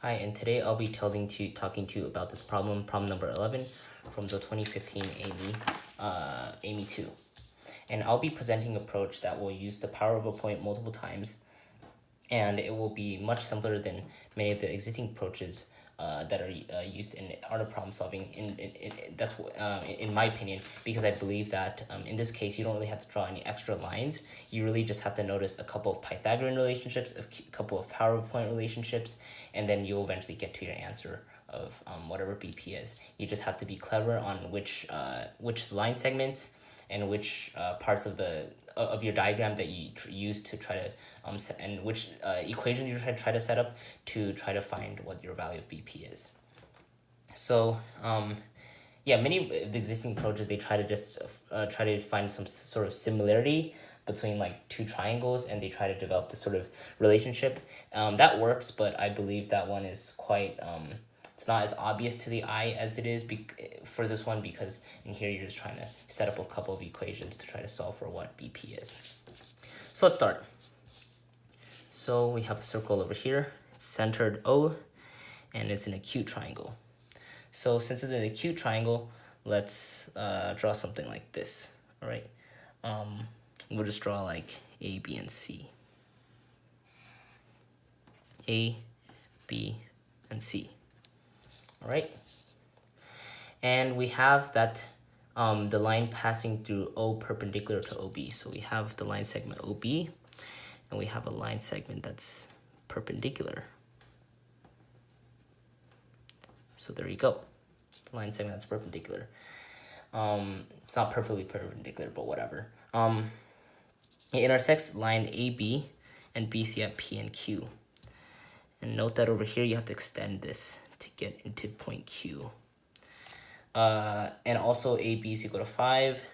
Hi, and today I'll be talking to you about this problem number 11 from the 2015 AIME 2. And I'll be presenting an approach that will use the power of a point multiple times, and it will be much simpler than many of the existing approaches that are used in art of problem solving. That's in my opinion, because I believe that in this case you don't really have to draw any extra lines. You really just have to notice a couple of Pythagorean relationships, a couple of power of point relationships, and then you'll eventually get to your answer of whatever BP is. You just have to be clever on which line segments and which parts of your diagram that you use to try to and which equation you try to set up to try to find what your value of BP is. So many of the existing approaches, they try to just try to find some sort of similarity between like two triangles, and they try to develop this sort of relationship. That works, but I believe that one is quite it's not as obvious to the eye as it is for this one, because in here you're just trying to set up a couple of equations to try to solve for what BP is. So let's start. So we have a circle over here, it's centered O, and it's an acute triangle. So since it's an acute triangle, let's draw something like this, all right? We'll just draw like A, B, and C. A, B, and C. All right, and we have that the line passing through O perpendicular to OB. So we have the line segment OB, and we have a line segment that's perpendicular. So there you go, line segment that's perpendicular. It's not perfectly perpendicular, but whatever. It intersects line AB and BC at P and Q. And note that over here you have to extend this to get into point Q. And also AB is equal to 5.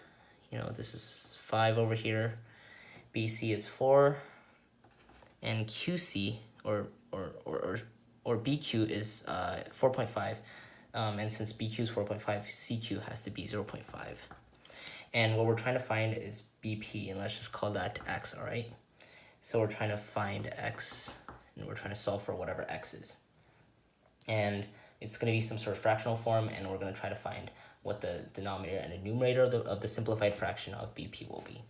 You know, this is 5 over here. BC is 4. And QC or BQ is 4.5. And since BQ is 4.5, CQ has to be 0.5. And what we're trying to find is BP, and let's just call that X, all right? So we're trying to find X, and we're trying to solve for whatever X is. And it's going to be some sort of fractional form, and we're going to try to find what the denominator and the numerator of the simplified fraction of BP will be.